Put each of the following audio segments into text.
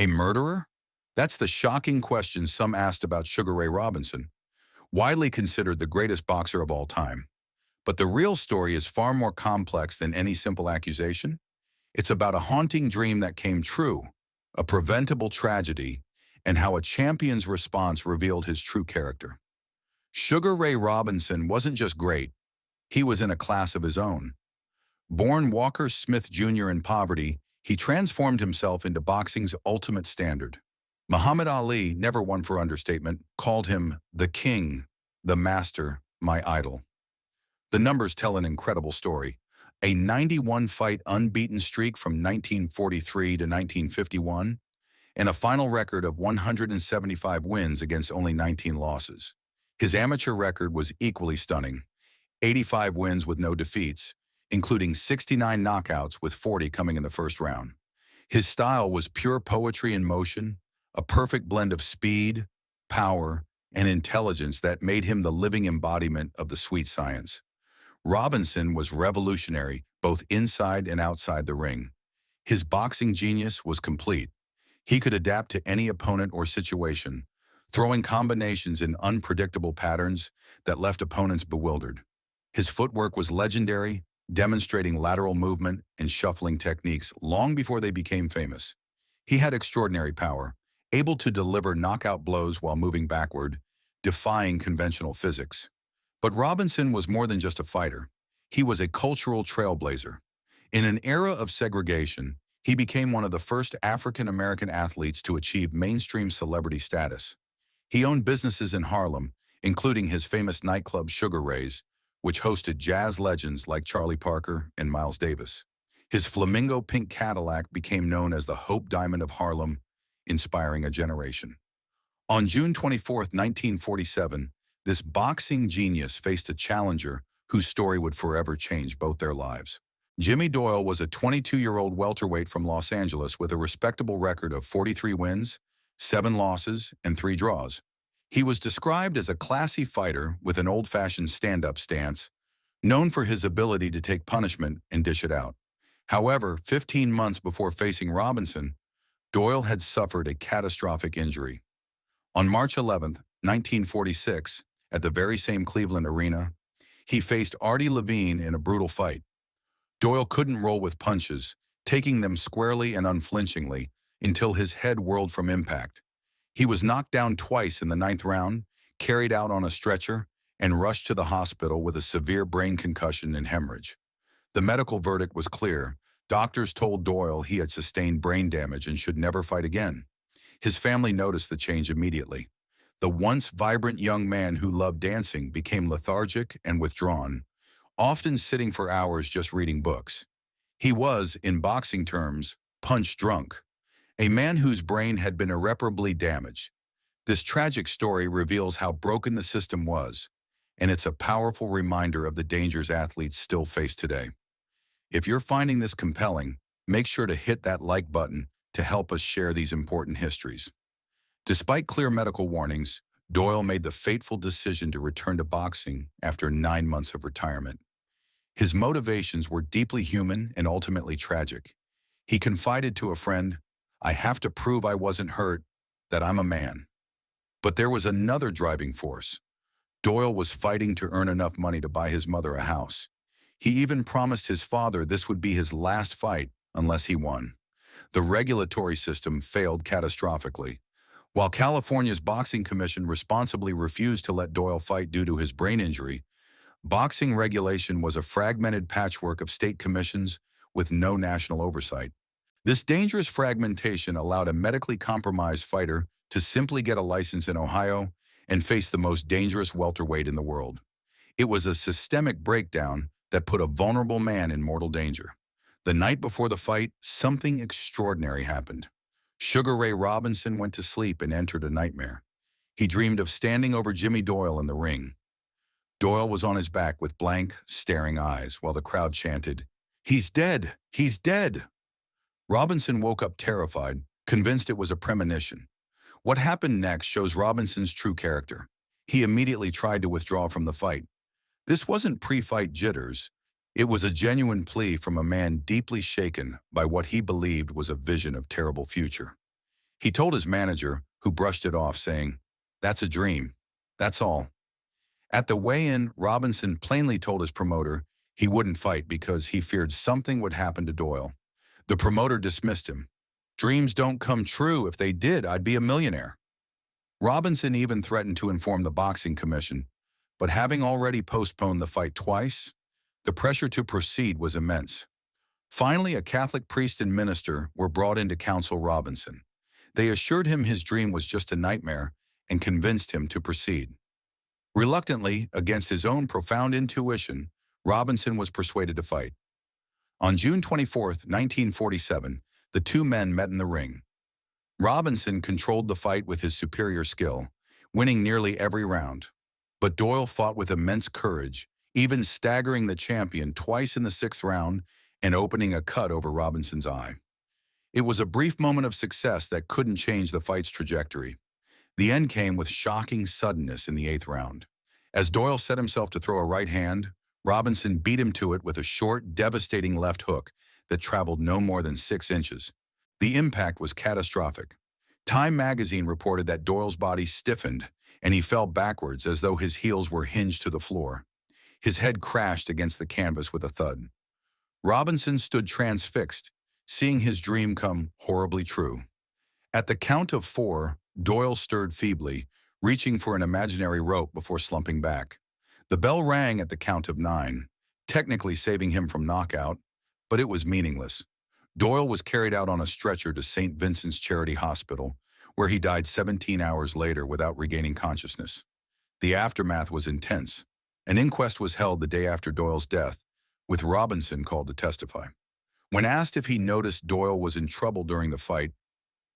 A murderer? That's the shocking question some asked about Sugar Ray Robinson, widely considered the greatest boxer of all time. But the real story is far more complex than any simple accusation. It's about a haunting dream that came true, a preventable tragedy, and how a champion's response revealed his true character. Sugar Ray Robinson wasn't just great, he was in a class of his own. Born Walker Smith Jr. in poverty, he transformed himself into boxing's ultimate standard. Muhammad Ali, never one for understatement, called him the king, the master, my idol. The numbers tell an incredible story. A 91-fight unbeaten streak from 1943 to 1951, and a final record of 175 wins against only 19 losses. His amateur record was equally stunning, 85 wins with no defeats, including 69 knockouts with 40 coming in the first round. His style was pure poetry in motion, a perfect blend of speed, power, and intelligence that made him the living embodiment of the sweet science. Robinson was revolutionary both inside and outside the ring. His boxing genius was complete. He could adapt to any opponent or situation, throwing combinations in unpredictable patterns that left opponents bewildered. His footwork was legendary, demonstrating lateral movement and shuffling techniques long before they became famous. He had extraordinary power, able to deliver knockout blows while moving backward, defying conventional physics. But Robinson was more than just a fighter. He was a cultural trailblazer. In an era of segregation, he became one of the first African-American athletes to achieve mainstream celebrity status. He owned businesses in Harlem, including his famous nightclub Sugar Ray's, which hosted jazz legends like Charlie Parker and Miles Davis. His flamingo pink Cadillac became known as the Hope Diamond of Harlem, inspiring a generation. On June 24, 1947, this boxing genius faced a challenger whose story would forever change both their lives. Jimmy Doyle was a 22-year-old welterweight from Los Angeles with a respectable record of 43 wins, 7 losses, and 3 draws. He was described as a classy fighter with an old-fashioned stand-up stance, known for his ability to take punishment and dish it out. However, 15 months before facing Robinson, Doyle had suffered a catastrophic injury. On March 11, 1946, at the very same Cleveland arena, he faced Artie Levine in a brutal fight. Doyle couldn't roll with punches, taking them squarely and unflinchingly until his head whirled from impact. He was knocked down twice in the 9th round, carried out on a stretcher, and rushed to the hospital with a severe brain concussion and hemorrhage. The medical verdict was clear. Doctors told Doyle he had sustained brain damage and should never fight again. His family noticed the change immediately. The once vibrant young man who loved dancing became lethargic and withdrawn, often sitting for hours just reading books. He was, in boxing terms, punch drunk, a man whose brain had been irreparably damaged. This tragic story reveals how broken the system was, and it's a powerful reminder of the dangers athletes still face today. If you're finding this compelling, make sure to hit that like button to help us share these important histories. Despite clear medical warnings, Doyle made the fateful decision to return to boxing after 9 months of retirement. His motivations were deeply human and ultimately tragic. He confided to a friend, "I have to prove I wasn't hurt, that I'm a man." But there was another driving force. Doyle was fighting to earn enough money to buy his mother a house. He even promised his father this would be his last fight unless he won. The regulatory system failed catastrophically. While California's Boxing Commission responsibly refused to let Doyle fight due to his brain injury, boxing regulation was a fragmented patchwork of state commissions with no national oversight. This dangerous fragmentation allowed a medically compromised fighter to simply get a license in Ohio and face the most dangerous welterweight in the world. It was a systemic breakdown that put a vulnerable man in mortal danger. The night before the fight, something extraordinary happened. Sugar Ray Robinson went to sleep and entered a nightmare. He dreamed of standing over Jimmy Doyle in the ring. Doyle was on his back with blank, staring eyes while the crowd chanted, "He's dead! He's dead!" Robinson woke up terrified, convinced it was a premonition. What happened next shows Robinson's true character. He immediately tried to withdraw from the fight. This wasn't pre-fight jitters. It was a genuine plea from a man deeply shaken by what he believed was a vision of terrible future. He told his manager, who brushed it off, saying, "That's a dream. That's all." At the weigh-in, Robinson plainly told his promoter he wouldn't fight because he feared something would happen to Doyle. The promoter dismissed him. "Dreams don't come true. If they did, I'd be a millionaire." Robinson even threatened to inform the boxing commission, but having already postponed the fight twice, the pressure to proceed was immense. Finally, a Catholic priest and minister were brought in to counsel Robinson. They assured him his dream was just a nightmare and convinced him to proceed. Reluctantly, against his own profound intuition, Robinson was persuaded to fight. On June 24, 1947, the two men met in the ring. Robinson controlled the fight with his superior skill, winning nearly every round. But Doyle fought with immense courage, even staggering the champion twice in the sixth round and opening a cut over Robinson's eye. It was a brief moment of success that couldn't change the fight's trajectory. The end came with shocking suddenness in the eighth round. As Doyle set himself to throw a right hand, Robinson beat him to it with a short, devastating left hook that traveled no more than 6 inches. The impact was catastrophic. Time magazine reported that Doyle's body stiffened and he fell backwards as though his heels were hinged to the floor. His head crashed against the canvas with a thud. Robinson stood transfixed, seeing his dream come horribly true. At the count of 4, Doyle stirred feebly, reaching for an imaginary rope before slumping back. The bell rang at the count of 9, technically saving him from knockout, but it was meaningless. Doyle was carried out on a stretcher to St. Vincent's Charity Hospital, where he died 17 hours later without regaining consciousness. The aftermath was intense. An inquest was held the day after Doyle's death, with Robinson called to testify. When asked if he noticed Doyle was in trouble during the fight,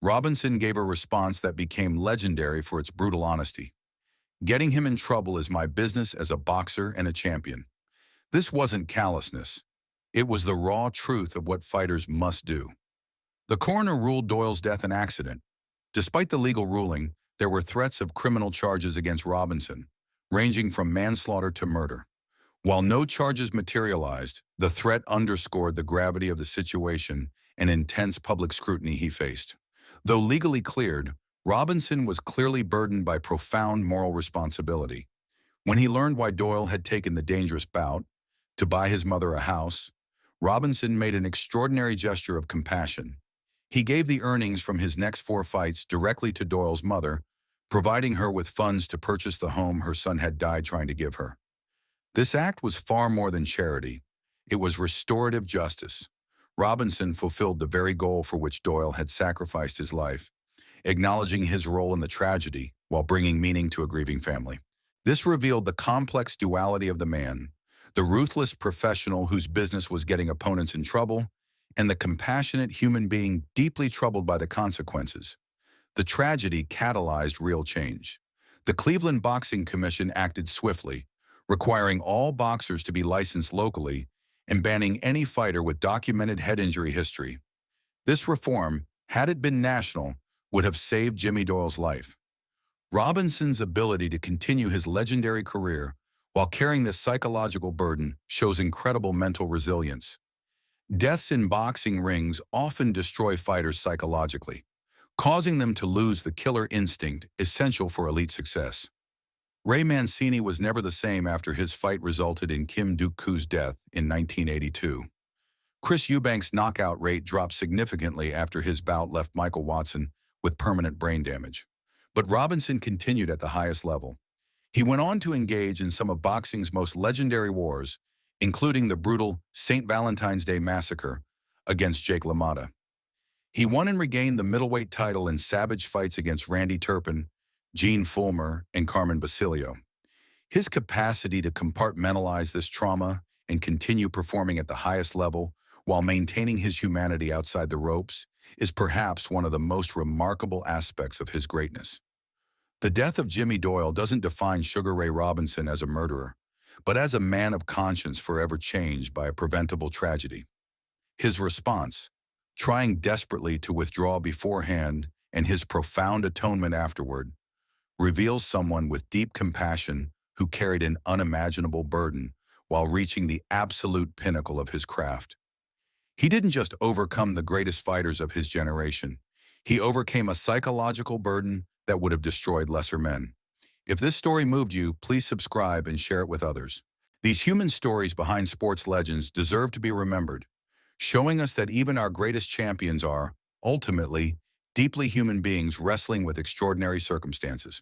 Robinson gave a response that became legendary for its brutal honesty. "Getting him in trouble is my business as a boxer and a champion." This wasn't callousness. It was the raw truth of what fighters must do. The coroner ruled Doyle's death an accident. Despite the legal ruling, there were threats of criminal charges against Robinson, ranging from manslaughter to murder. While no charges materialized, the threat underscored the gravity of the situation and intense public scrutiny he faced. Though legally cleared, Robinson was clearly burdened by profound moral responsibility. When he learned why Doyle had taken the dangerous bout to buy his mother a house, Robinson made an extraordinary gesture of compassion. He gave the earnings from his next 4 fights directly to Doyle's mother, providing her with funds to purchase the home her son had died trying to give her. This act was far more than charity. It was restorative justice. Robinson fulfilled the very goal for which Doyle had sacrificed his life, acknowledging his role in the tragedy while bringing meaning to a grieving family. This revealed the complex duality of the man, the ruthless professional whose business was getting opponents in trouble, and the compassionate human being deeply troubled by the consequences. The tragedy catalyzed real change. The Cleveland Boxing Commission acted swiftly, requiring all boxers to be licensed locally and banning any fighter with documented head injury history. This reform, had it been national, would have saved Jimmy Doyle's life. Robinson's ability to continue his legendary career while carrying this psychological burden shows incredible mental resilience. Deaths in boxing rings often destroy fighters psychologically, causing them to lose the killer instinct essential for elite success. Ray Mancini was never the same after his fight resulted in Kim Duk-Koo's death in 1982. Chris Eubank's knockout rate dropped significantly after his bout left Michael Watson with permanent brain damage. But Robinson continued at the highest level. He went on to engage in some of boxing's most legendary wars, including the brutal St. Valentine's Day Massacre against Jake LaMotta. He won and regained the middleweight title in savage fights against Randy Turpin, Gene Fullmer, and Carmen Basilio. His capacity to compartmentalize this trauma and continue performing at the highest level while maintaining his humanity outside the ropes is perhaps one of the most remarkable aspects of his greatness. The death of Jimmy Doyle doesn't define Sugar Ray Robinson as a murderer, but as a man of conscience forever changed by a preventable tragedy. His response, trying desperately to withdraw beforehand and his profound atonement afterward, reveals someone with deep compassion who carried an unimaginable burden while reaching the absolute pinnacle of his craft. He didn't just overcome the greatest fighters of his generation. He overcame a psychological burden that would have destroyed lesser men. If this story moved you, please subscribe and share it with others. These human stories behind sports legends deserve to be remembered, showing us that even our greatest champions are, ultimately, deeply human beings wrestling with extraordinary circumstances.